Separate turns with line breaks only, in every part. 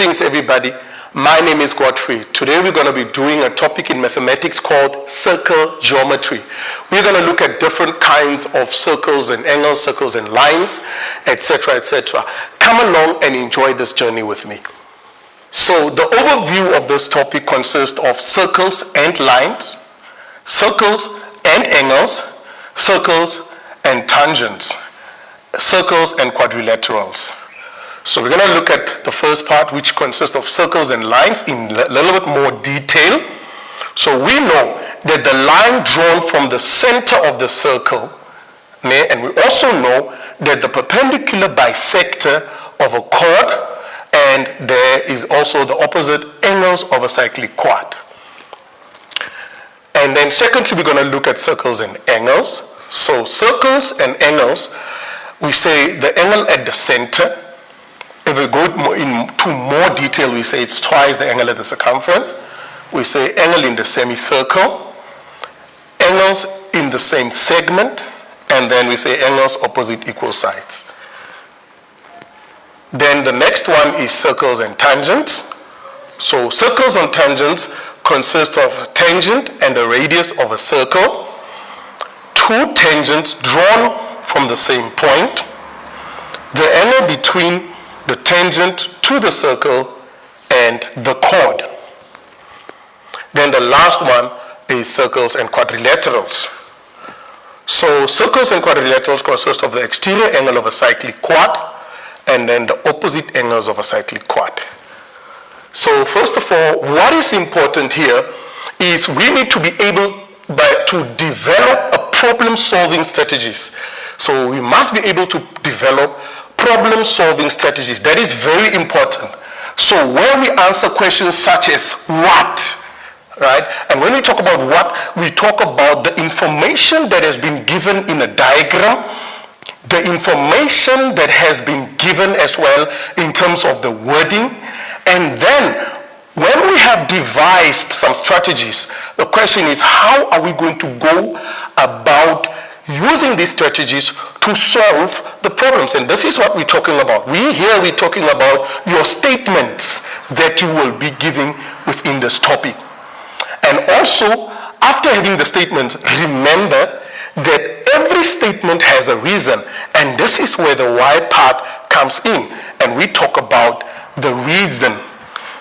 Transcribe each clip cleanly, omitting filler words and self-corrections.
Greetings everybody, my name is Godfrey. Today we're going to be doing a topic in mathematics called circle geometry. We're going to look at different kinds of circles and angles, circles and lines, etc., etc. Come along and enjoy this journey with me. So the overview of this topic consists of circles and lines, circles and angles, circles and tangents, circles and quadrilaterals. So we're going to look at the first part, which consists of circles and lines in a little bit more detail. So we know that the line drawn from the center of the circle, and we also know that the perpendicular bisector of a chord, and there is also the opposite angles of a cyclic quad. And then secondly, we're going to look at circles and angles. So circles and angles, we say the angle at the center. If we go into more detail, we say it's twice the angle at the circumference. We say angle in the semicircle, angles in the same segment, and then we say angles opposite equal sides. Then the next one is circles and tangents. So circles and tangents consist of a tangent and the radius of a circle, two tangents drawn from the same point, the angle between the tangent to the circle and the chord. Then the last one is circles and quadrilaterals. So circles and quadrilaterals consist of the exterior angle of a cyclic quad and then the opposite angles of a cyclic quad. So first of all, what is important here is we need to be able to develop a problem-solving strategies. So we must be able to develop problem-solving strategies. That is very important. So when we answer questions such as what, right? And when we talk about what, we talk about the information that has been given in a diagram, the information that has been given as well in terms of the wording, and then when we have devised some strategies, the question is how are we going to go about using these strategies to solve the problems? And this is what we're talking about. We're talking about your statements that you will be giving within this topic. And also, after having the statements, remember that every statement has a reason, and this is where the why part comes in, and we talk about the reason.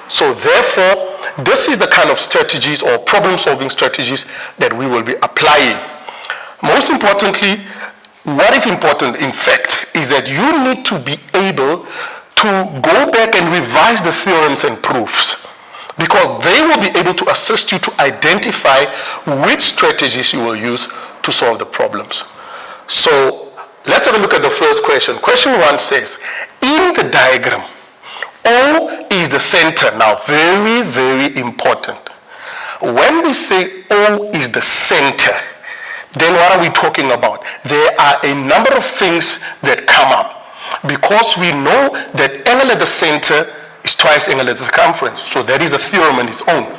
So therefore, this is the kind of strategies or problem-solving strategies that we will be applying. Most importantly, what is important, in fact, is that you need to be able to go back and revise the theorems and proofs, because they will be able to assist you to identify which strategies you will use to solve the problems. So let's have a look at the first question. Question 1 says, in the diagram, O is the center. Now, very, very important. When we say O is the center, then what are we talking about? There are a number of things that come up, because we know that angle at the center is twice angle at the circumference. So that is a theorem on its own.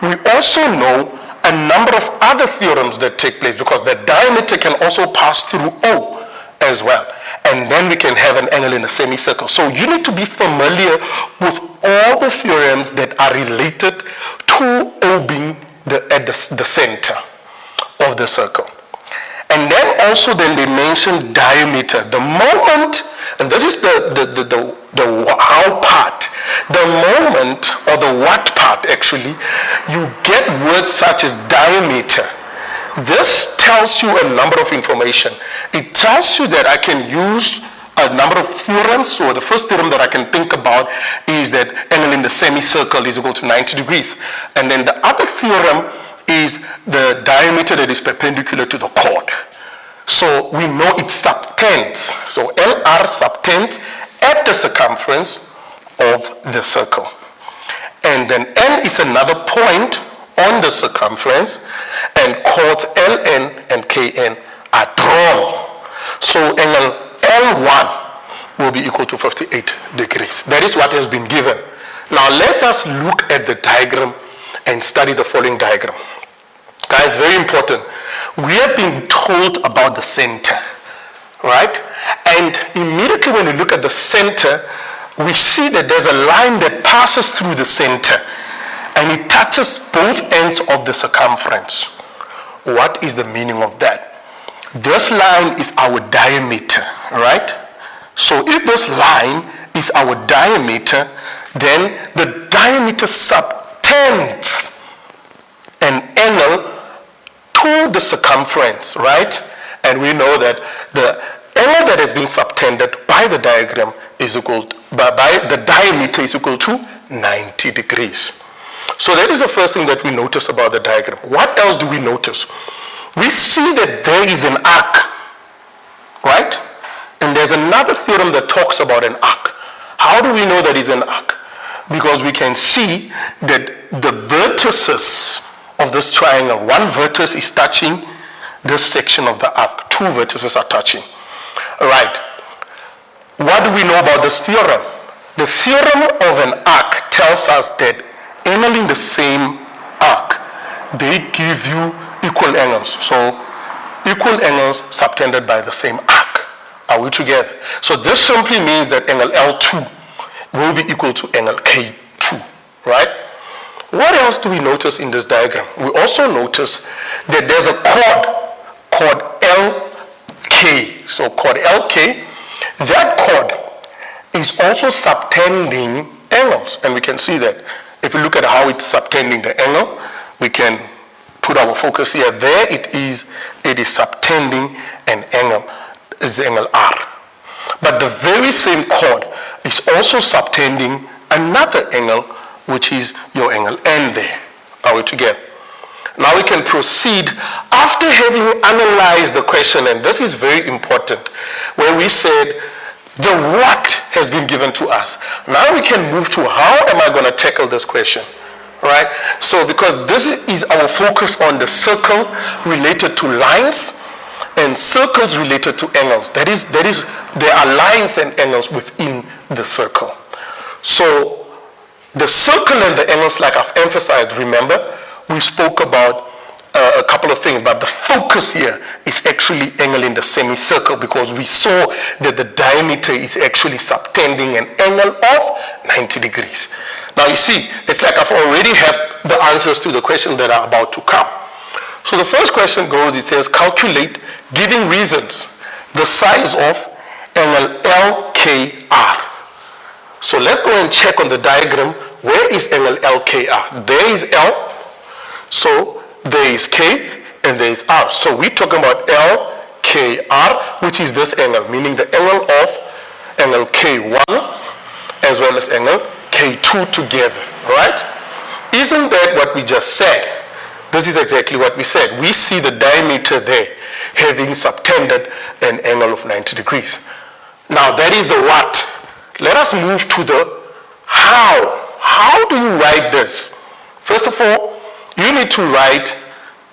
We also know a number of other theorems that take place, because the diameter can also pass through O as well. And then we can have an angle in a semicircle. So you need to be familiar with all the theorems that are related to O being at the center of the circle. And then also then they mention diameter. The moment, and this is the how part, the moment or the what part actually, you get words such as diameter. This tells you a number of information. It tells you that I can use a number of theorems. So the first theorem that I can think about is that angle in the semicircle is equal to 90 degrees. And then the other theorem is the diameter that is perpendicular to the chord. So we know it subtends. So LR subtends at the circumference of the circle. And then N is another point on the circumference, and chords LN and KN are drawn. So angle L1 will be equal to 58 degrees. That is what has been given. Now let us look at the diagram and study the following diagram. Guys, very important. We have been told about the center, right? And immediately when you look at the center, we see that there's a line that passes through the center and it touches both ends of the circumference. What is the meaning of that? This line is our diameter, right? So if this line is our diameter, then the diameter subtends an angle to the circumference, right? And we know that the angle that has been subtended by the diagram is equal to, by the diameter is equal to 90 degrees. So that is the first thing that we notice about the diagram. What else do we notice? We see that there is an arc, right? And there's another theorem that talks about an arc. How do we know that it's an arc? Because we can see that the vertices of this triangle, one vertex is touching this section of the arc. Two vertices are touching. All right. What do we know about this theorem? The theorem of an arc tells us that angling the same arc, they give you equal angles. So equal angles subtended by the same arc. Are we together? So this simply means that angle L2 will be equal to angle K2, right? What else do we notice in this diagram? We also notice that there's a chord LK. So chord LK, that chord is also subtending angles, and we can see that. If we look at how it's subtending the angle, we can put our focus here. There it is subtending an angle, it's the angle R. But the very same chord is also subtending another angle, which is your angle N there. Are we together? Now we can proceed after having analyzed the question, and this is very important, where we said the what has been given to us. Now we can move to how am I going to tackle this question, right? So because this is our focus on the circle related to lines and circles related to angles. That is, there are lines and angles within the circle. So the circle and the angles, like I've emphasized, remember, we spoke about a couple of things, but the focus here is actually angle in the semicircle, because we saw that the diameter is actually subtending an angle of 90 degrees. Now you see, it's like I've already have the answers to the questions that are about to come. So the first question goes, it says, calculate, giving reasons, the size of angle LKR. So let's go and check on the diagram, where is angle LKR? There is L, so there is K, and there is R. So we're talking about LKR, which is this angle, meaning the angle of angle K1 as well as angle K2 together, right? Isn't that what we just said? This is exactly what we said. We see the diameter there having subtended an angle of 90 degrees. Now that is the what. Let us move to the how. How do you write this? First of all, you need to write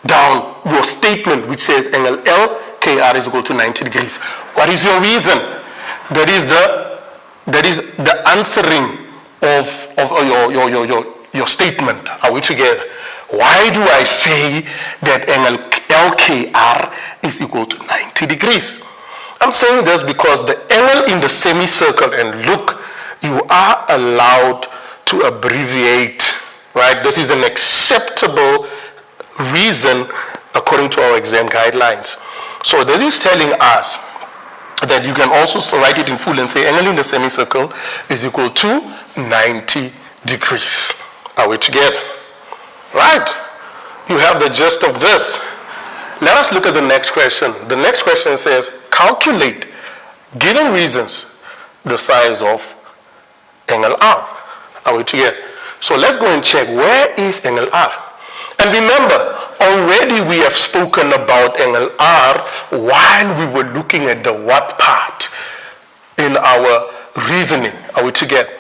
down your statement which says angle LKR is equal to 90 degrees. What is your reason? That is the answering of your statement. Are we together? Why do I say that angle LKR is equal to 90 degrees? I'm saying this because the angle in the semicircle, and look, you are allowed to abbreviate, right? This is an acceptable reason according to our exam guidelines. So this is telling us that you can also write it in full and say angle in the semicircle is equal to 90 degrees. Are we together? Right. You have the gist of this. Let us look at the next question. The next question says, calculate, given reasons, the size of angle R. Are we together? So let's go and check, where is angle R? And remember, already we have spoken about angle R while we were looking at the what part in our reasoning. Are we together?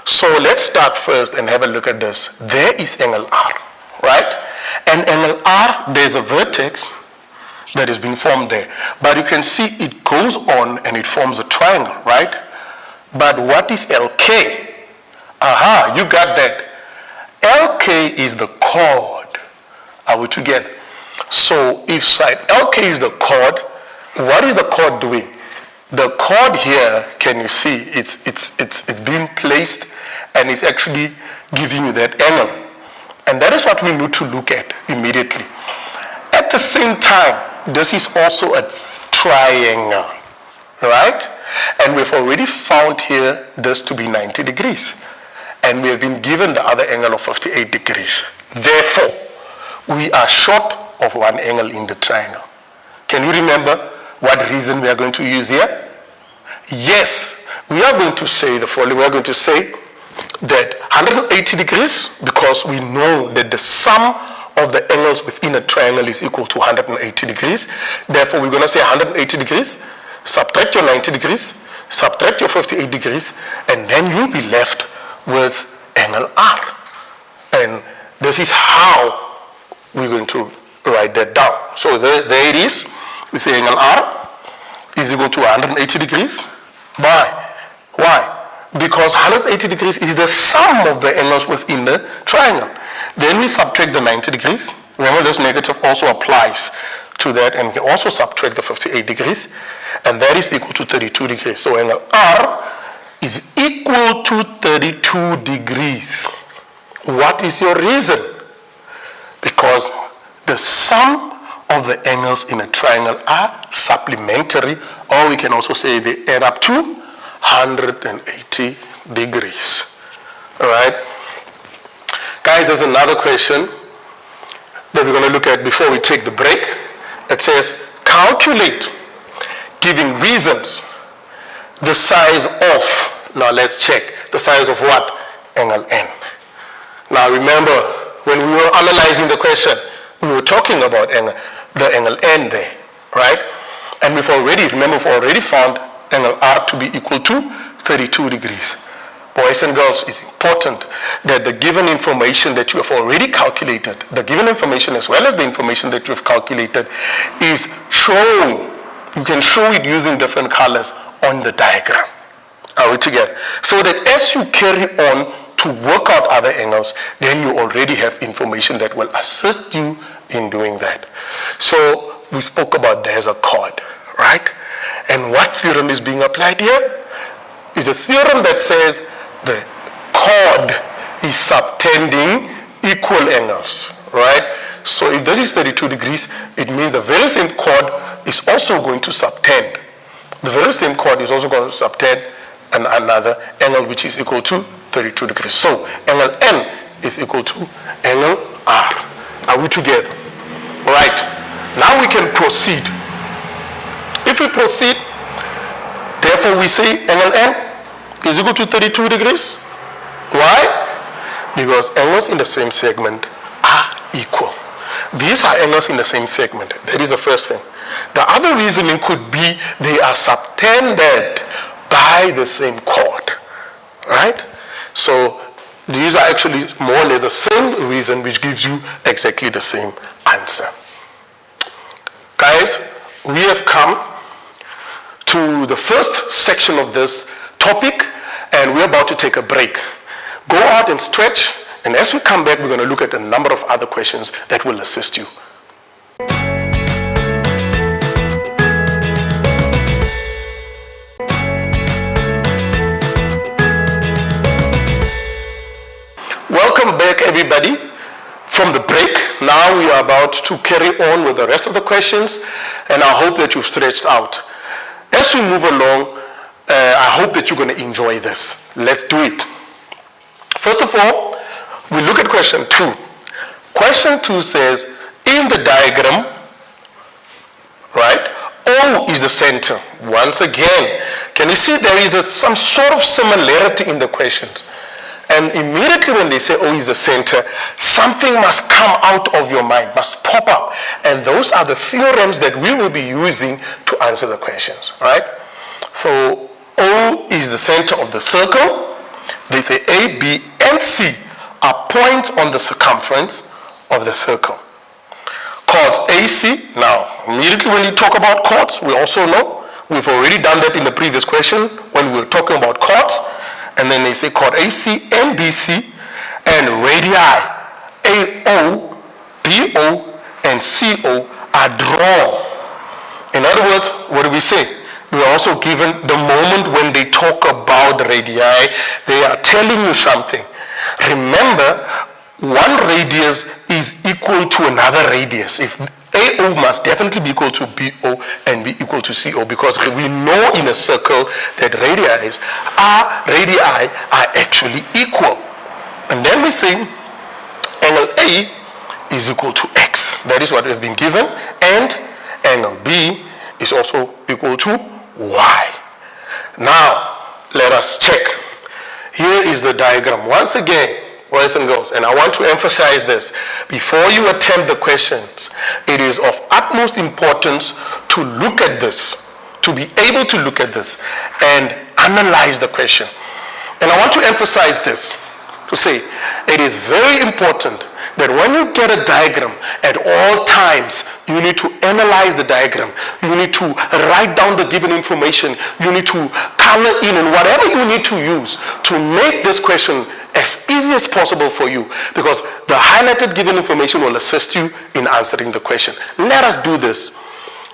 So let's start first and have a look at this. There is angle R, right? And angle R, there's a vertex that is being formed there. But you can see it goes on and it forms a triangle, right? But what is LK? Aha, you got that. LK is the chord. Are we together? So if side LK is the chord, what is the chord doing? the chord here, can you see, it's being placed and it's actually giving you that angle. And that is what we need to look at immediately. At the same time, this is also a triangle, right? And we've already found here this to be 90 degrees. And we have been given the other angle of 58 degrees. Therefore, we are short of one angle in the triangle. Can you remember what reason we are going to use here? Yes, we are going to say the following. We are going to say that 180 degrees, because we know that the sum of the angles within a triangle is equal to 180 degrees. Therefore, we're going to say 180 degrees, subtract your 90 degrees, subtract your 58 degrees, and then you'll be left with angle R. And this is how we're going to write that down. So there it is. We say angle R is equal to 180 degrees. Why? Because 180 degrees is the sum of the angles within the triangle. Then we subtract the 90 degrees. Remember, this negative also applies to that, and we can also subtract the 58 degrees, and that is equal to 32 degrees. So angle R is equal to 32 degrees. What is your reason? Because the sum of the angles in a triangle are supplementary, or we can also say they add up to 180 degrees. All right? Guys, there's another question that we're going to look at before we take the break. It says, calculate, giving reasons, the size of, now let's check, the size of what? Angle N. Now remember, when we were analyzing the question, we were talking about the angle N there, right? And we've already found angle R to be equal to 32 degrees. Boys and girls, it's important that the given information that you have already calculated, the given information as well as the information that you have calculated is shown. You can show it using different colors on the diagram. Are we together? So that as you carry on to work out other angles, then you already have information that will assist you in doing that. So we spoke about there's a chord, right? And what theorem is being applied here? Is a theorem that says the chord is subtending equal angles, right? So if this is 32 degrees, it means the very same chord is also going to subtend. The very same chord is also going to subtend another angle which is equal to 32 degrees. So angle N is equal to angle R. Are we together? Right. Now we can proceed. If we proceed, therefore we say angle N is equal to 32 degrees. Why? Because angles in the same segment are equal. These are angles in the same segment. That is the first thing. The other reasoning could be they are subtended by the same chord. Right? So these are actually more or less the same reason, which gives you exactly the same answer. Guys, we have come to the first section of this topic, and we're about to take a break. Go out and stretch, and as we come back, we're going to look at a number of other questions that will assist you. Welcome back, everybody, from the break. Now we are about to carry on with the rest of the questions, and I hope that you've stretched out. As we move along, I hope that you're going to enjoy this. Let's do it. First of all, we look at question 2. Question 2 says, in the diagram, right, O is the center. Once again, can you see there is some sort of similarity in the questions? And immediately when they say O is the center, something must come out of your mind, must pop up. And those are the theorems that we will be using to answer the questions, right? So O is the center of the circle. They say A, B, and C are points on the circumference of the circle. Chords AC. Now, immediately when you talk about chords, we also know, we've already done that in the previous question when we were talking about chords. And then they say chord AC and BC, and radii AO, BO, and CO are drawn. In other words, what do we say? We we're also given the moment when they talk about radii, they are telling you something. Remember, one radius is equal to another radius. If AO must definitely be equal to BO and be equal to CO, because we know in a circle that radii are actually equal. And then we say angle A is equal to X. That is what we've been given. And angle B is also equal to Y. Now, let us check. Here is the diagram. Once again, boys and girls, and I want to emphasize this. Before you attempt the questions, it is of utmost importance to look at this, to be able to look at this and analyze the question. And I want to emphasize this, to say it is very important that when you get a diagram, at all times, you need to analyze the diagram. You need to write down the given information. You need to color in and whatever you need to use to make this question as easy as possible for you, because the highlighted given information will assist you in answering the question. Let us do this.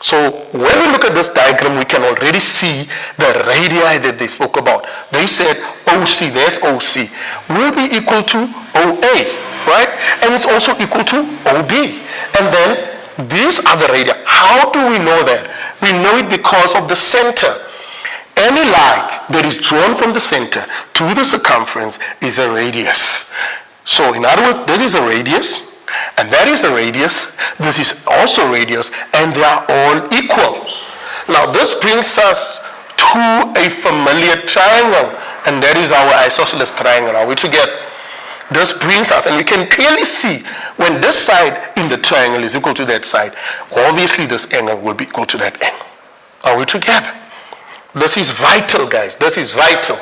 So when we look at this diagram, we can already see the radii that they spoke about. They said OC, there's OC, will be equal to OA, right? And it's also equal to OB. And then these are the radii. How do we know that? We know it because of the center. Any line that is drawn from the center to the circumference is a radius. So in other words, this is a radius, and that is a radius, this is also radius, and they are all equal. Now this brings us to a familiar triangle, and that is our isosceles triangle. Are we together? This brings us, and we can clearly see when this side in the triangle is equal to that side, obviously this angle will be equal to that angle. Are we together? This is vital, guys. This is vital.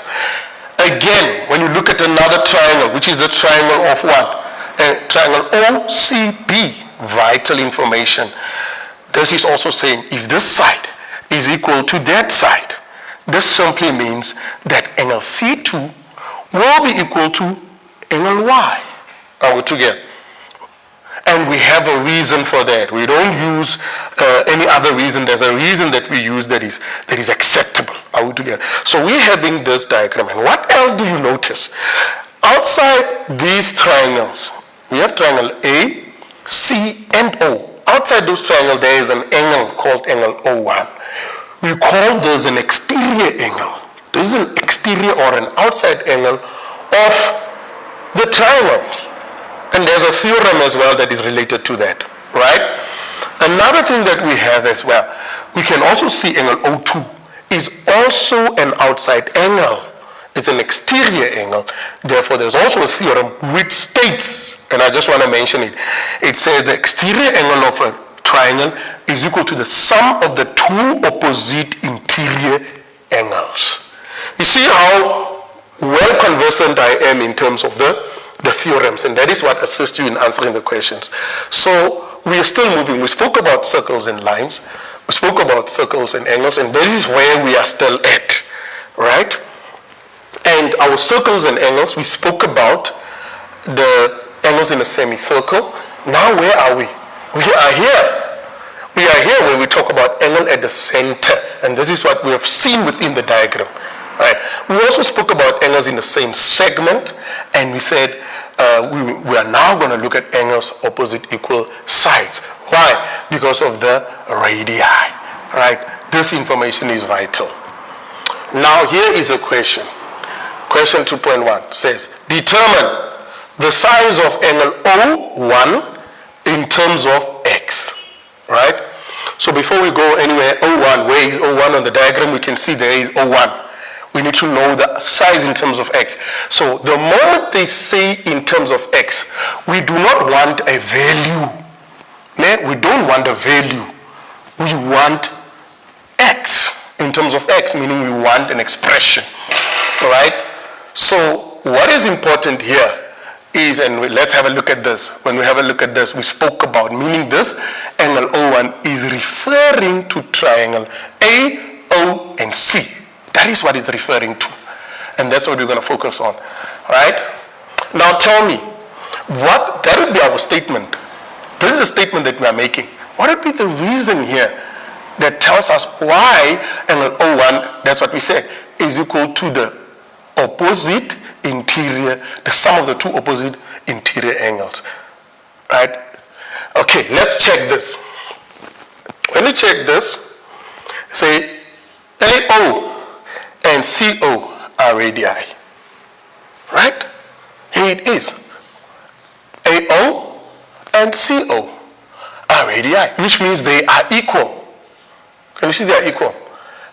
Again, when you look at another triangle, which is the triangle of what? Triangle OCB, vital information. This is also saying if this side is equal to that side, this simply means that angle C2 will be equal to angle Y. Are we together? And we have a reason for that. We don't use any other reason. There's a reason that we use that is acceptable. Are we together? So we're having this diagram. And what else do you notice? Outside these triangles, we have triangle A, C, and O. Outside those triangles, there is an angle called angle O1. We call this an exterior angle. This is an exterior or an outside angle of the triangle. And there's a theorem as well that is related to that, right? Another thing that we have as well, we can also see angle O2 is also an outside angle. It's an exterior angle. Therefore, there's also a theorem which states, and I just want to mention it, it says the exterior angle of a triangle is equal to the sum of the two opposite interior angles. You see how well conversant I am in terms of the theorems, and that is what assists you in answering the questions. So we are still moving. We spoke about circles and lines. We spoke about circles and angles, and this is where we are still at, right? And our circles and angles, we spoke about the angles in a semicircle. Now where are we? We are here. We are here when we talk about angle at the center, and this is what we have seen within the diagram. Right. We also spoke about angles in the same segment, and we said we are now going to look at angles opposite equal sides. Why? Because of the radii. Right? This information is vital. Now here is a question. Question 2.1 says, determine the size of angle O1 in terms of x. Right? So before we go anywhere, O1, where is O1 on the diagram? We can see there is O1. We need to know the size in terms of x. So the moment they say in terms of x, we do not want a value. We don't want a value. We want x in terms of x, meaning we want an expression. All right? So what is important here is, and let's have a look at this. When we have a look at this, we spoke about, meaning this angle O1 is referring to triangle A, O, and C. That is what it's referring to. And that's what we're going to focus on. Right? Now tell me, that would be our statement. This is a statement that we are making. What would be the reason here that tells us why angle O1, that's what we said, is equal to the opposite interior, the sum of the two opposite interior angles. Right? Okay, let's check this. When you check this, say AO and CO are radii. Right? Here it is. AO and CO are radii, which means they are equal. Can you see they are equal?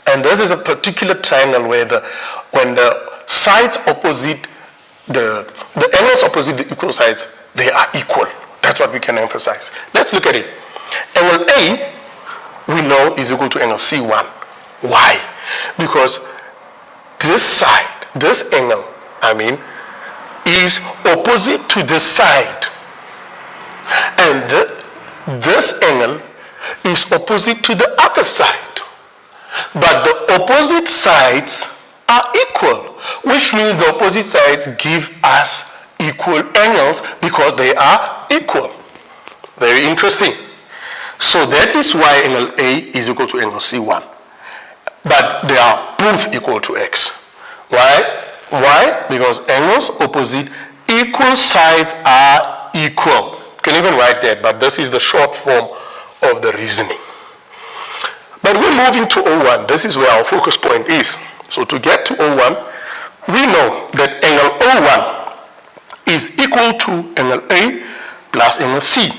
And this is a particular triangle where when the sides opposite, the angles opposite the equal sides, they are equal. That's what we can emphasize. Let's look at it. Angle A, we know, is equal to angle C1. Why? Because this side, this angle, is opposite to this side. And this angle is opposite to the other side. But the opposite sides are equal, which means the opposite sides give us equal angles because they are equal. Very interesting. So that is why angle A is equal to angle C1. But they are both equal to x. Why? Why? Because angles opposite equal sides are equal. You can even write that, but this is the short form of the reasoning. But we're moving to O1. This is where our focus point is. So to get to O1, we know that angle O1 is equal to angle A plus angle C.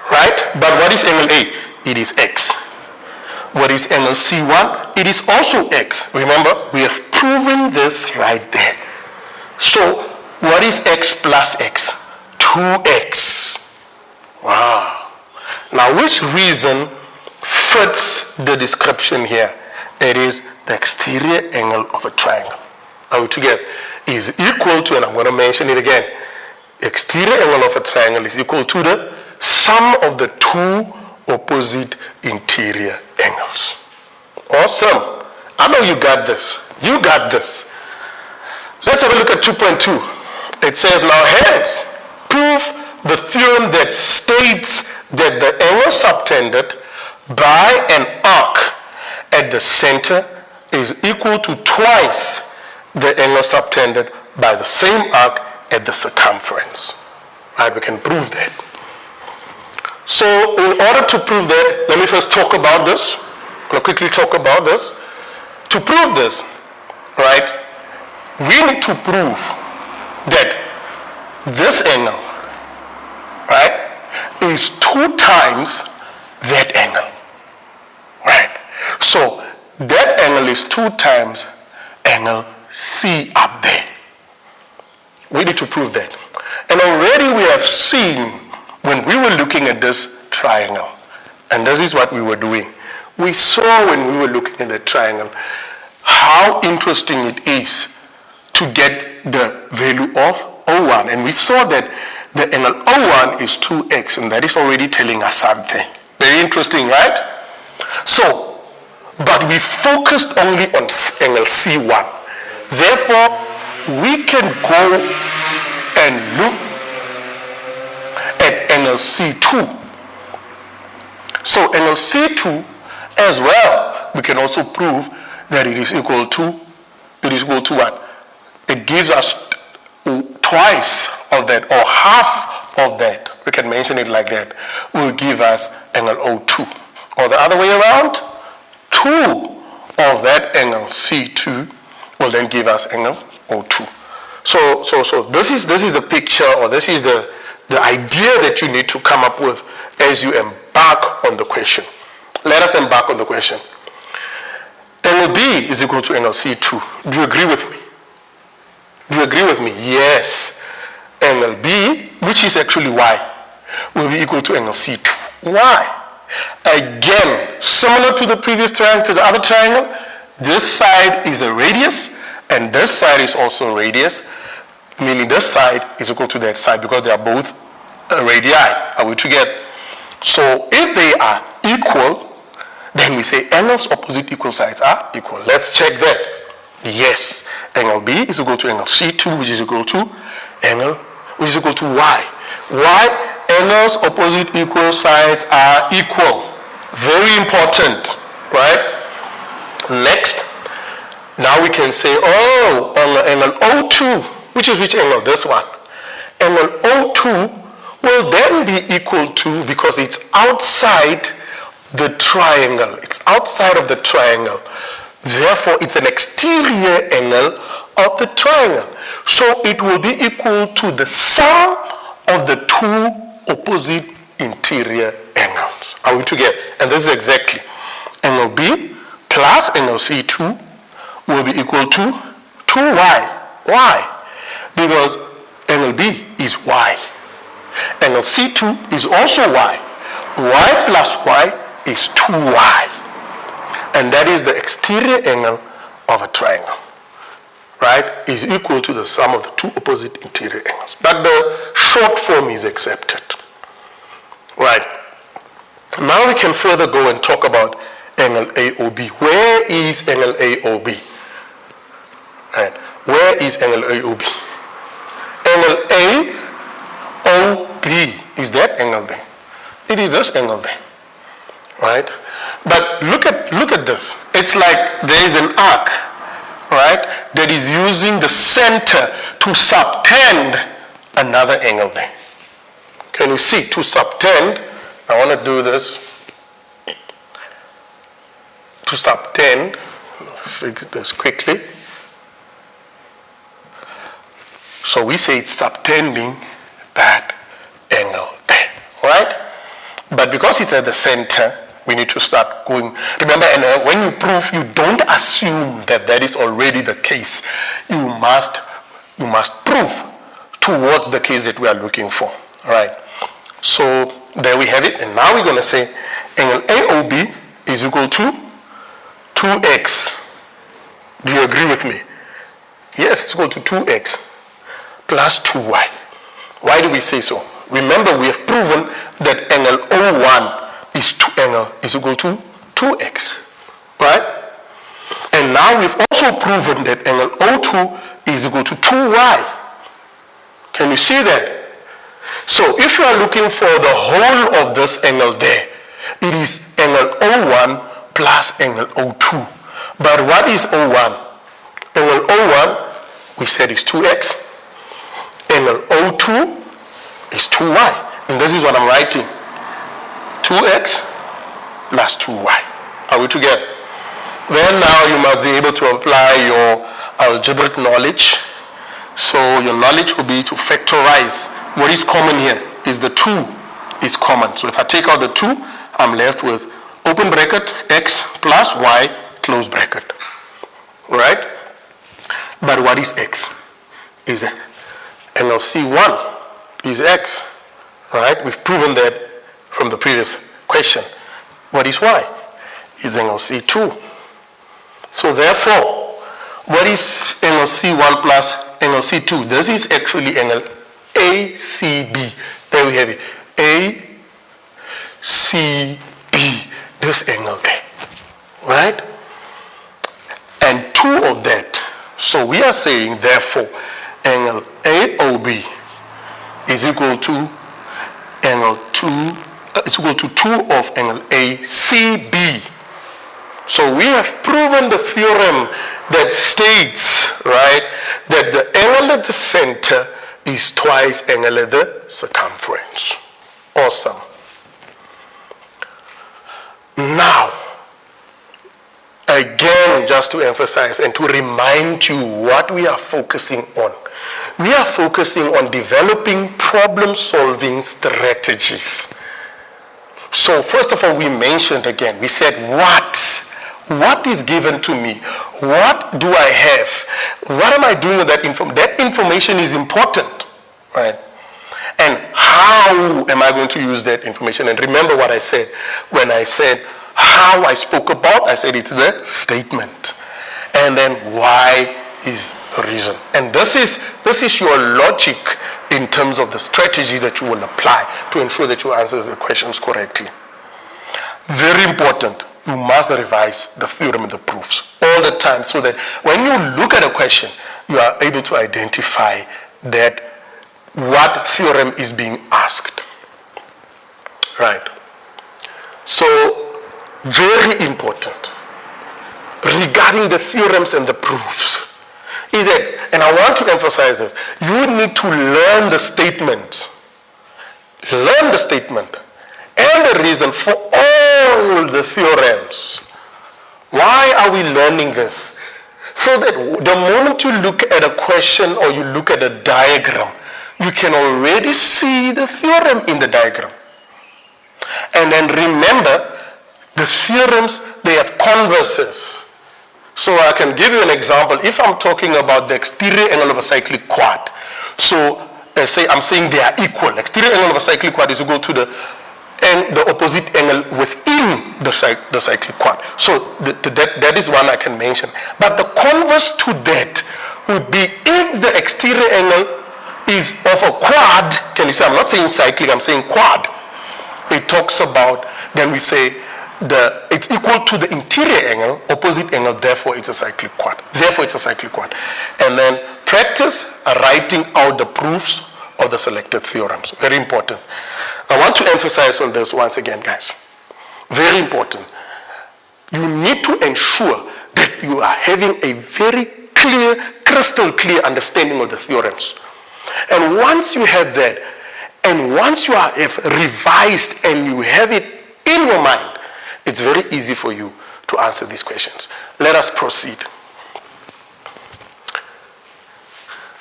Right? But what is angle A? It is x. What is angle C1? It is also x. Remember, we have proven this right there. So what is x plus x? 2x. Wow. Now which reason fits the description here? It is the exterior angle of a triangle. Are we together? Is equal to, and I'm going to mention it again, the exterior angle of a triangle is equal to the sum of the two opposite interior angles. Awesome. I know you got this. You got this. Let's have a look at 2.2. It says, now hence, prove the theorem that states that the angle subtended by an arc at the center is equal to twice the angle subtended by the same arc at the circumference. Right, we can prove that. So in order to prove that, let me first talk about this. I'm going to quickly talk about this. To prove this, right, we need to prove that this angle, right, is 2 times that angle. Right? So that angle is 2 times angle C up there. We need to prove that. And already we have seen when we were looking at this triangle, and this is what we were doing. We saw when we were looking at the triangle how interesting it is to get the value of O1. And we saw that the angle O1 is 2x, and that is already telling us something. Very interesting, right? So, but we focused only on angle C1. Therefore, we can go and look at angle C2. So angle C2 as well, we can also prove that it is equal to what? It gives us twice of that, or half of that. We can mention it like that. Will give us angle O2. Or the other way around, 2 of that angle C2 will then give us angle O2. So this is the picture, or this is the idea that you need to come up with as you embark on the question. Let us embark on the question. Angle B is equal to angle C2. Do you agree with me? Do you agree with me? Yes. Angle B, which is actually Y, will be equal to angle C2. Why? Again, similar to the previous triangle, to the other triangle, this side is a radius, and this side is also a radius, meaning this side is equal to that side because they are both radii. Are we together? So if they are equal, then we say angles opposite equal sides are equal. Let's check that. Yes, angle B is equal to angle C2, which is equal to Y. Why? Angles opposite equal sides are equal. Very important, right? Next, now we can say, oh, angle O2, which is which angle? This one. Angle O2 will then be equal to, because it's outside the triangle. It's outside of the triangle. Therefore, it's an exterior angle of the triangle. So it will be equal to the sum of the two opposite interior angles. Are we together? And this is exactly angle B plus angle C2 will be equal to 2y. Why? Because angle B is y. Angle C2 is also y. Y plus y is 2y. And that is the exterior angle of a triangle. Right? Is equal to the sum of the two opposite interior angles. But the short form is accepted. Right. Now we can further go and talk about angle AOB. Where is angle AOB? Right. Where is angle AOB? Angle AOB is that angle there. It is this angle there. Right? But look at this. It's like there is an arc, right, that is using the center to subtend another angle there. Can you see? To subtend, I want to do this. To subtend, figure this quickly. So we say it's subtending that angle there, right? But because it's at the center, we need to start going. Remember, and when you prove, you don't assume that that is already the case. You must prove towards the case that we are looking for, right? So there we have it. And now we're going to say angle AOB is equal to 2x. Do you agree with me? Yes, it's equal to 2x plus 2y. Why do we say so? Remember, we have proven that angle O1 is equal to 2x, right? And now we've also proven that angle O2 is equal to 2y. Can you see that? So if you are looking for the whole of this angle there, it is angle O1 plus angle O2. But what is O1? Angle O1, we said, is 2x. Angle O2 is 2y. And this is what I'm writing. 2x plus 2y. Are we together? Then now you must be able to apply your algebraic knowledge. So your knowledge will be to factorize. What is common here is the 2 is common. So if I take out the 2, I'm left with open bracket x plus y close bracket. Right? But what is x? Is angle C1 is x. Right? We've proven that from the previous question. What is y? Is angle C2. So therefore, what is angle C1 plus angle C2? This is actually angle ACB. There we have it. ACB. This angle there. Right? And 2 of that. So we are saying, therefore, angle AOB is equal to angle 2. It's equal to 2 of angle ACB. So we have proven the theorem that states, right, that the angle at the center is twice angle at the circumference. Awesome. Now, again, just to emphasize and to remind you what we are focusing on. We are focusing on developing problem-solving strategies. So first of all, we mentioned again, we said what is given to me? What do I have? What am I doing with that information? That information is important, right? And how am I going to use that information? And remember what I said when I said how I spoke about, I said it's the statement. And then why is the reason. And this is your logic in terms of the strategy that you will apply to ensure that you answer the questions correctly. Very important. You must revise the theorem and the proofs all the time so that when you look at a question, you are able to identify that what theorem is being asked. Right. So very important regarding the theorems and the proofs is that, and I want to emphasize this, you need to learn the statement. Learn the statement and the reason for all the theorems. Why are we learning this? So that the moment you look at a question or you look at a diagram, you can already see the theorem in the diagram. And then remember, the theorems, they have converses. So I can give you an example. If I'm talking about the exterior angle of a cyclic quad, so say I'm saying they are equal. Exterior angle of a cyclic quad is equal to the opposite angle within the cyclic quad. So that is one I can mention. But the converse to that would be if the exterior angle is of a quad. Can you see? I'm not saying cyclic, I'm saying quad. It talks about, then we say it's equal to the interior angle, opposite angle, therefore it's a cyclic quad. Therefore it's a cyclic quad. And then practice writing out the proofs of the selected theorems. Very important. I want to emphasize on this once again, guys. Very important. You need to ensure that you are having a very clear, crystal clear understanding of the theorems. And once you have that, and once you have revised and you have it in your mind, it's very easy for you to answer these questions. Let us proceed.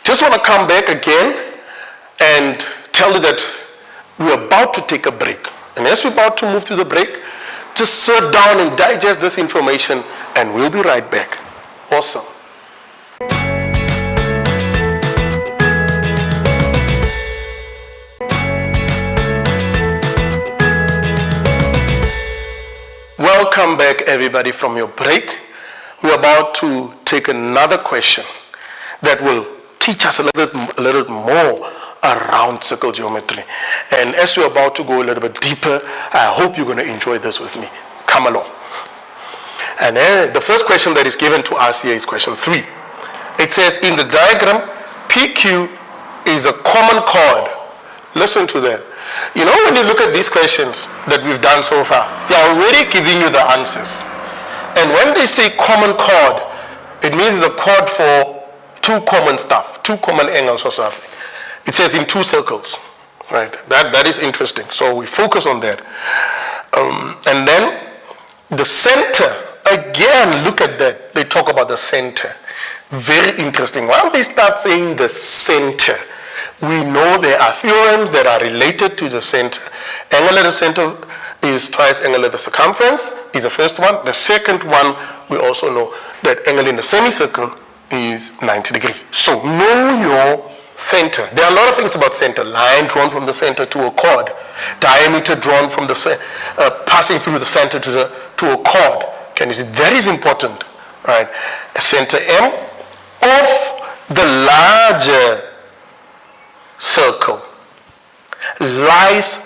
Just want to come back again and tell you that we're about to take a break. And as we're about to move to the break, just sit down and digest this information and we'll be right back. Awesome. Welcome back, everybody, from your break. We're about to take another question that will teach us a little bit more around circle geometry. And as we're about to go a little bit deeper, I hope you're going to enjoy this with me. Come along. And then the first question that is given to us here is question 3. It says, in the diagram, PQ is a common chord. Listen to that. You know, when you look at these questions that we've done so far, they're already giving you the answers. And when they say common chord, it means it's a chord for two common stuff, two common angles or something. It says in 2 circles, right? That is interesting. So we focus on that. And then the center, again, look at that. They talk about the center. Very interesting. Once they start saying the center, we know there are theorems that are related to the center. Angle at the center is twice angle at the circumference, is the first one. The second one, we also know that angle in the semicircle is 90 degrees. So know your center. There are a lot of things about center. Line drawn from the center to a chord. Diameter drawn from the passing through the center to a chord. Can you see? That is important, right? Center M of the larger circle lies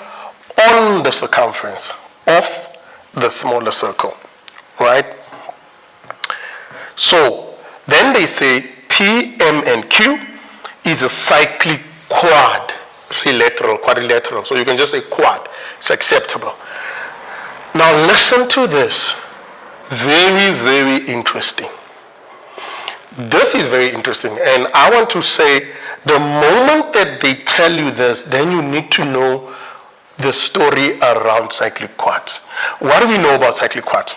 on the circumference of the smaller circle, right? So then they say P, M, and Q is a cyclic quadrilateral. So you can just say quad. It's acceptable. Now listen to this. Very, very interesting. This is very interesting. And I want to say, the moment that they tell you this, then you need to know the story around cyclic quads. What do we know about cyclic quads?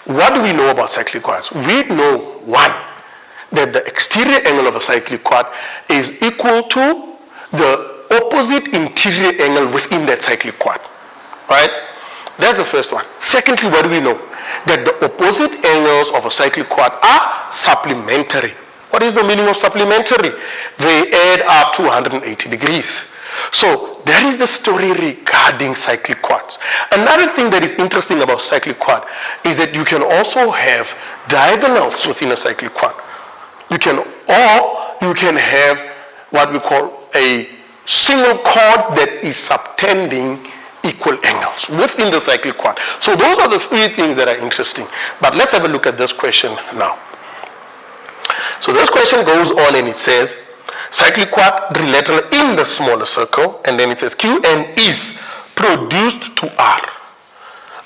What do we know about cyclic quads? We know, one, that the exterior angle of a cyclic quad is equal to the opposite interior angle within that cyclic quad, right? That's the first one. Secondly, what do we know? That the opposite angles of a cyclic quad are supplementary. What is the meaning of supplementary? They add up to 180 degrees. So that is the story regarding cyclic quads. Another thing that is interesting about cyclic quad is that you can also have diagonals within a cyclic quad. You can have what we call a single chord that is subtending equal angles within the cyclic quad. So those are the 3 things that are interesting. But let's have a look at this question now. So this question goes on and it says, cyclic quadrilateral in the smaller circle, and then it says QN is produced to R,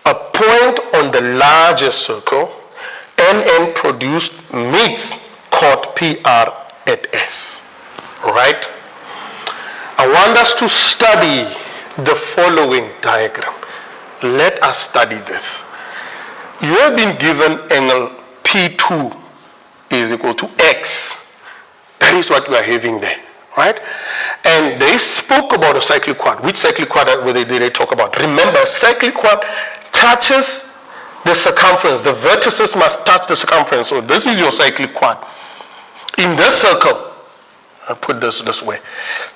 a point on the the largest circle, NN produced meets chord PR at S. Right? I want us to study the following diagram. Let us study this. You have been given angle P2 is equal to X. That is what we are having there, right? And they spoke about a cyclic quad. Which cyclic quad did they talk about? Remember, cyclic quad touches the circumference. The vertices must touch the circumference. So this is your cyclic quad. In this circle, I'll put this way.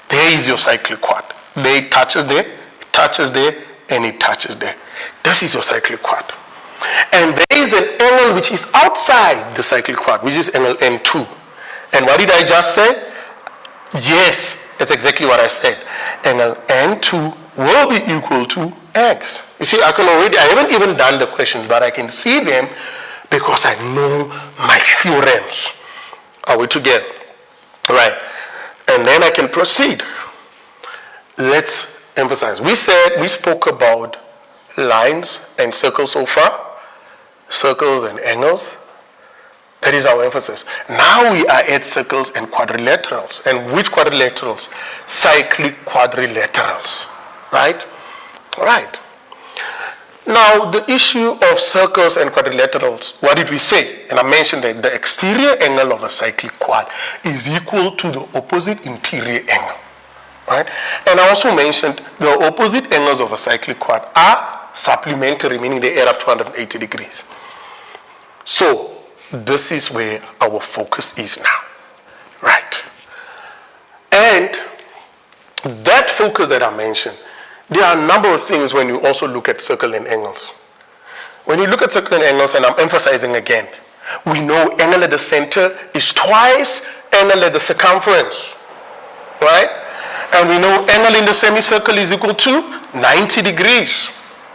There is your cyclic quad. There it touches there, it touches there, and it touches there. This is your cyclic quad. And there is an angle which is outside the cyclic quad, which is angle N2. And what did I just say? Yes, that's exactly what I said. Angle N2 will be equal to X. You see, I haven't even done the questions, but I can see them because I know my theorems. Are we together? Right. And then I can proceed. Let's emphasize. We spoke about lines and circles so far. Circles and angles. That is our emphasis. Now we are at circles and quadrilaterals. And which quadrilaterals? Cyclic quadrilaterals. Right? Right. Now, the issue of circles and quadrilaterals, what did we say? And I mentioned that the exterior angle of a cyclic quad is equal to the opposite interior angle. Right? And I also mentioned the opposite angles of a cyclic quad are supplementary, meaning they add up to 180 degrees. So, this is where our focus is now. Right? And that focus that I mentioned, there are a number of things when you also look at circle and angles. When you look at circle and angles, and I'm emphasizing again, we know angle at the center is twice angle at the circumference. Right? And we know angle in the semicircle is equal to 90 degrees.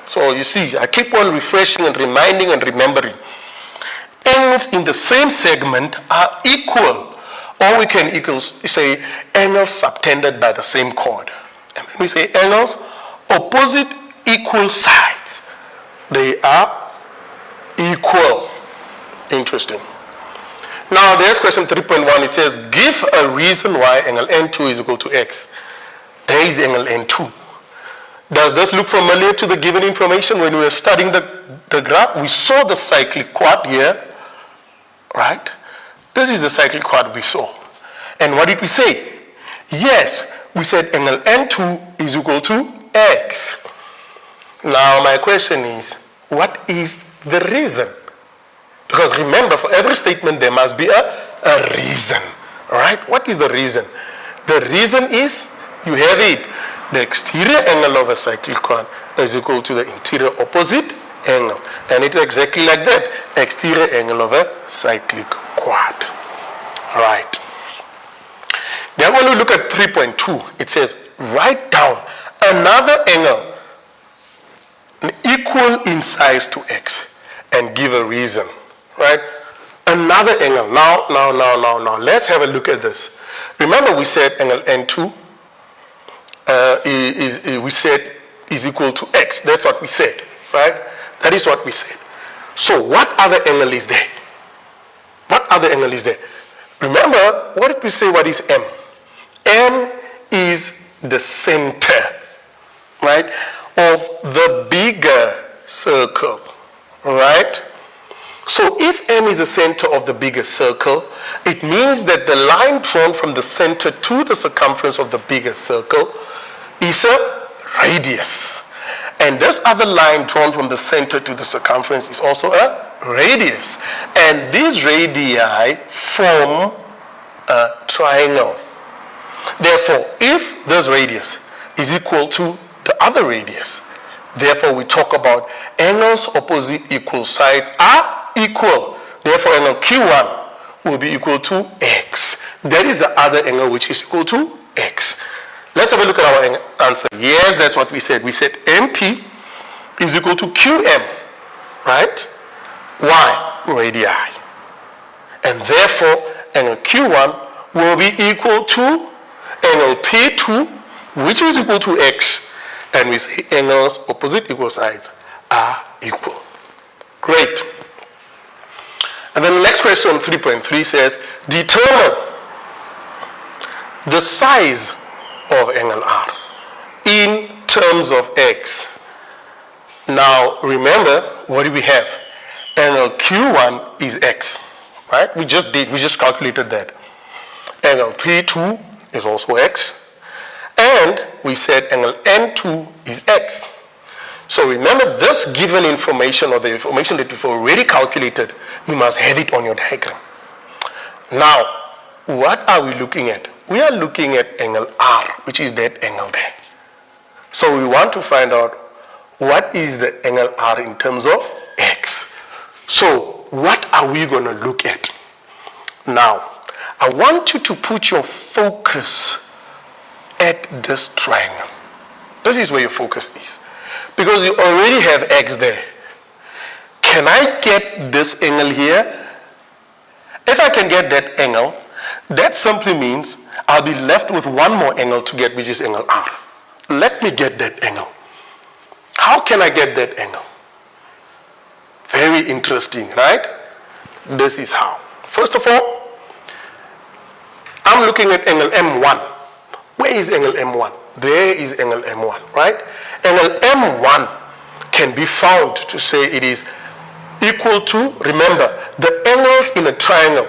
So you see, I keep on refreshing and reminding and remembering. Angles in the same segment are equal. Or we can say angles subtended by the same chord. And when we say angles, opposite equal sides, they are equal. Interesting. Now there's question 3.1. It says, give a reason why angle N2 is equal to X. There is angle N2. Does this look familiar to the given information when we were studying the graph? We saw the cyclic quad here, right? This is the cyclic quad we saw. And what did we say? Yes, we said angle N2 is equal to X. Now my question is, what is the reason? Because remember, for every statement there must be a reason, right? What is the reason? The reason is, you have it, the exterior angle of a cyclic quad is equal to the interior opposite angle. And it's exactly like that, exterior angle of a cyclic quad. Right. Then when we look at 3.2, it says, write down another angle equal in size to X and give a reason. Right? Another angle. Now, let's have a look at this. Remember we said angle N2 is equal to X. That's what we said, right? That is what we said. So what other angle is there? What other angle is there? Remember, what did we say, what is M? M is the center, right, of the bigger circle, right? So if M is the center of the bigger circle, it means that the line drawn from the center to the circumference of the bigger circle is a radius. And this other line drawn from the center to the circumference is also a radius. And these radii form a triangle. Therefore, if this radius is equal to the other radius, therefore we talk about angles opposite equal sides are equal. Therefore, angle Q1 will be equal to X. That is the other angle which is equal to X. Let's have a look at our answer. Yes, that's what we said. We said MP is equal to QM, right? Why? Radii. And therefore, angle Q1 will be equal to angle P2, which is equal to X. And we say angles opposite equal sides are equal. Great. And then the next question on 3.3 says, determine the size of angle R in terms of x. Now remember, what do we have? Angle Q1 is x, right? We just calculated that. Angle P2 is also x. And we said angle N2 is x. So remember, this given information, or the information that we've already calculated, you must have it on your diagram. Now, what are we looking at? We are looking at angle R, which is that angle there. So we want to find out what is the angle R in terms of x. So what are we going to look at? Now, I want you to put your focus at this triangle. This is where your focus is. Because you already have x there. Can I get this angle here? If I can get that angle, that simply means I'll be left with one more angle to get, which is angle R. Let me get that angle. How can I get that angle? Very interesting, right? This is how. First of all, I'm looking at angle M1. Where is angle M1? There is angle M1, right? Angle M1 can be found to say it is equal to, remember, the angles in a triangle,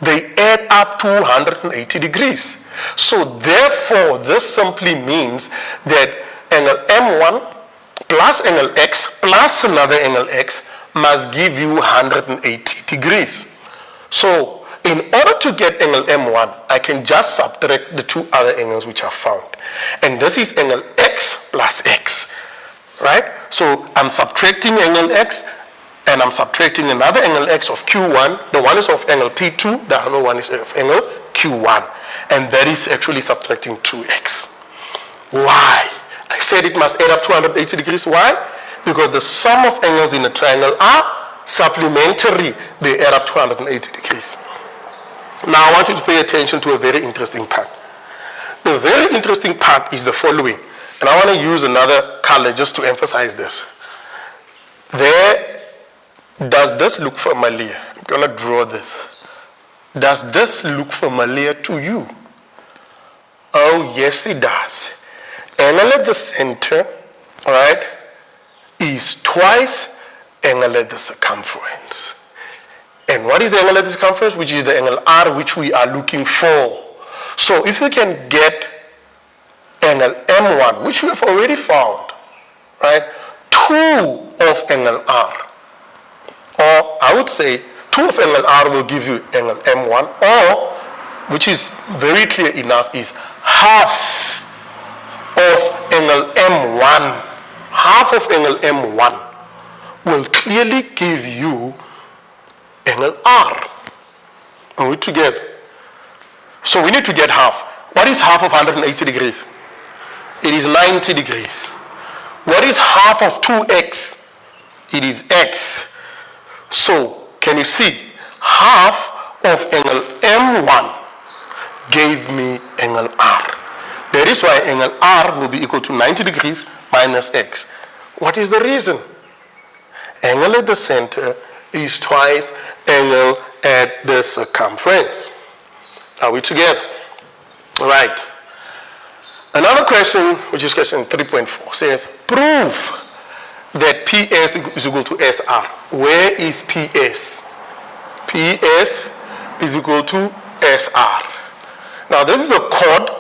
they add up to 180 degrees. So therefore, this simply means that angle M1 plus angle X plus another angle X must give you 180 degrees. So in order to get angle M1, I can just subtract the two other angles which are found. And this is angle X plus X, right? So I'm subtracting angle X, and I'm subtracting another angle X of Q1. The one is of angle P2, the other one is of angle Q1. And that is actually subtracting 2X. Why? I said it must add up 280 degrees. Why? Because the sum of angles in a triangle are supplementary. They add up 280 degrees. Now I want you to pay attention to a very interesting part. The very interesting part is the following. And I want to use another color just to emphasize this. Does this look familiar? I'm going to draw this. Does this look familiar to you? Oh, yes, it does. Angle at the center, right, is twice angle at the circumference. And what is the angle at the circumference? Which is the angle R which we are looking for. So if you can get angle M1, which we have already found, right, 2 of angle R, or I would say 2 of angle R will give you angle M1, or, which is very clear enough, is half of angle M1. Half of angle M1 will clearly give you angle R. Are we together? So we need to get half. What is half of 180 degrees? It is 90 degrees. What is half of 2x? It is x. So can you see? Half of angle M1 gave me angle R. That is why angle R will be equal to 90 degrees minus x. What is the reason? Angle at the center is twice angle at the circumference. Are we together? Right. Another question, which is question 3.4, says, prove that PS is equal to SR. Where is PS? PS is equal to SR. Now this is a chord,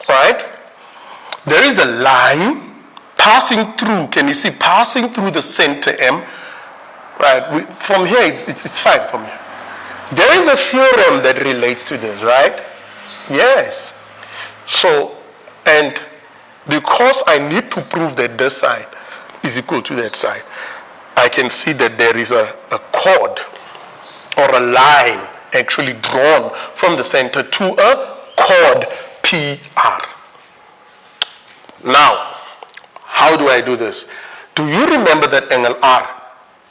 right? There is a line passing through. Can you see passing through the center M? Right. From here, it's fine from here. There is a theorem that relates to this, right? Yes. So, and because I need to prove that this side is equal to that side, I can see that there is a chord or a line actually drawn from the center to a chord PR. Now, how do I do this? Do you remember that angle R?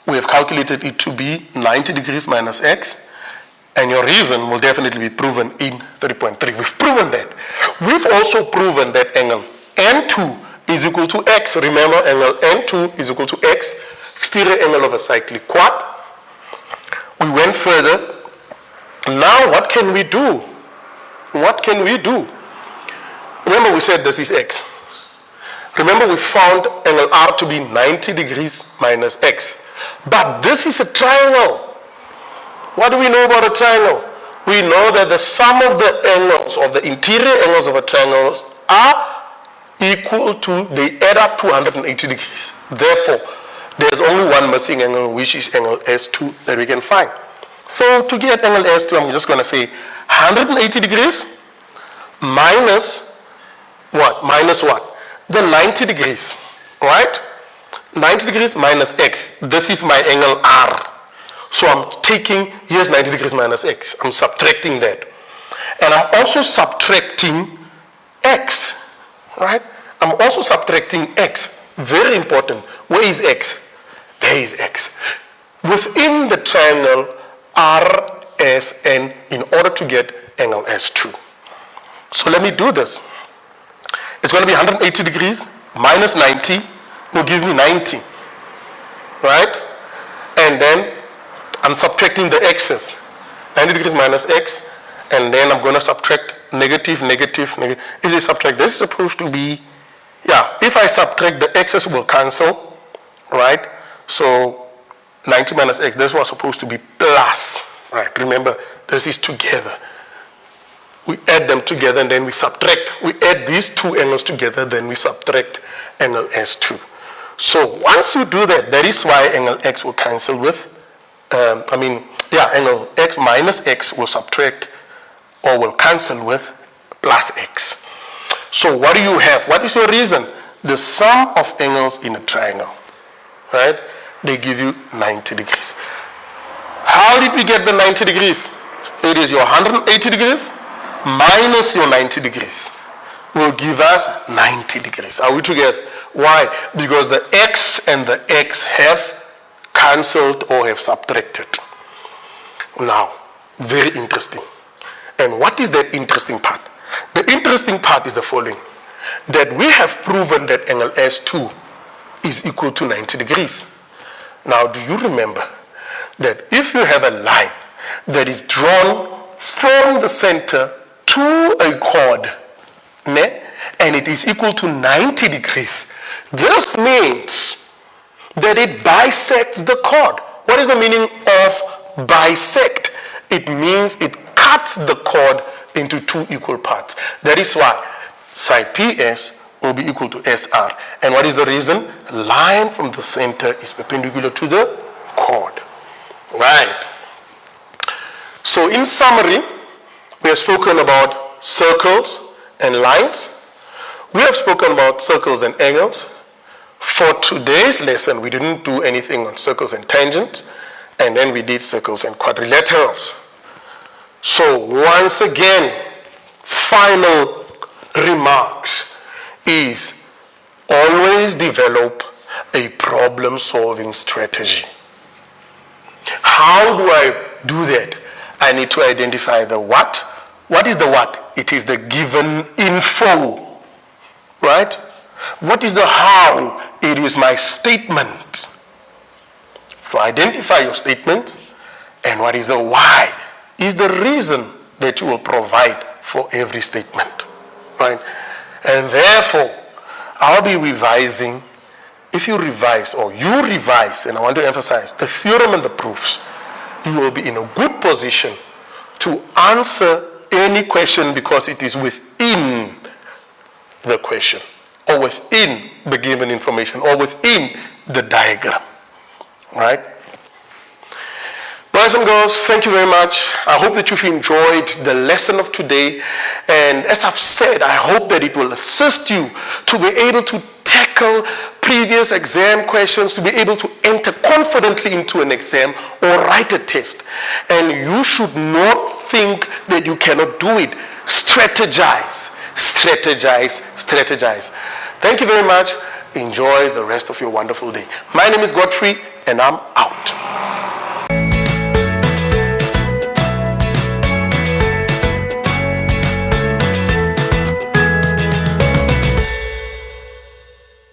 We have calculated it to be 90 degrees minus x, and your reason will definitely be proven in 3.3. We've proven that. We've also proven that angle N2 is equal to x. Remember, angle N2 is equal to x exterior angle of a cyclic quad. We went further. Now what can we do? What can we do? Remember we said this is x. Remember we found angle R to be 90 degrees minus x. But this is a triangle. What do we know about a triangle? We know that the sum of the angles, of the interior angles of a triangle are equal to, they add up to 180 degrees. Therefore, there's only one missing angle, which is angle S2 that we can find. So to get angle S2, I'm just going to say 180 degrees minus what? Minus what? The 90 degrees, right? 90 degrees minus x. This is my angle R. So I'm taking, here's 90 degrees minus x. I'm subtracting that. And I'm also subtracting x, right? I'm also subtracting x. Very important. Where is x? There is x. Within the triangle RSN in order to get angle S2. So let me do this. It's going to be 180 degrees minus 90 will give me 90, right? And then I'm subtracting the x's. 90 degrees minus x, and then I'm going to subtract negative, negative, negative. If I subtract, this is supposed to be, yeah, if I subtract, the x's will cancel, right? So 90 minus x, this was supposed to be plus, right? Remember, this is together. We add them together and then we subtract. We add these two angles together, then we subtract angle S2. So once you do that, that is why angle x will cancel with, angle x minus x will subtract or will cancel with plus x. So what do you have? What is your reason? The sum of angles in a triangle, right? They give you 90 degrees. How did we get the 90 degrees? It is your 180 degrees minus your 90 degrees will give us 90 degrees. Are we together? Why? Because the x and the x have cancelled or have subtracted. Now, very interesting. And what is the interesting part? The interesting part is the following. That we have proven that angle S2 is equal to 90 degrees. Now, do you remember that if you have a line that is drawn from the center to a chord, and it is equal to 90 degrees, this means that it bisects the chord. What is the meaning of bisect? It means it cuts the chord into two equal parts. That is why side PS will be equal to SR. And what is the reason? Line from the center is perpendicular to the chord. Right. So in summary, we have spoken about circles and lines. We have spoken about circles and angles. For today's lesson, we didn't do anything on circles and tangents, and then we did circles and quadrilaterals. So once again, final remarks is always develop a problem-solving strategy. How do I do that? I need to identify the what. What is the what? It is the given info, right? What is the how? It is my statement. So identify your statement. And what is the why? Is the reason that you will provide for every statement, right? And therefore, I'll be revising. If you revise, or you revise, and I want to emphasize, the theorem and the proofs, you will be in a good position to answer any question because it is within the question, or within the given information, or within the diagram, right? Boys and girls, thank you very much. I hope that you've enjoyed the lesson of today. And as I've said, I hope that it will assist you to be able to tackle previous exam questions, to be able to enter confidently into an exam or write a test. And you should not think that you cannot do it. Strategize, strategize, strategize. Thank you very much. Enjoy the rest of your wonderful day. My name is Godfrey, and I'm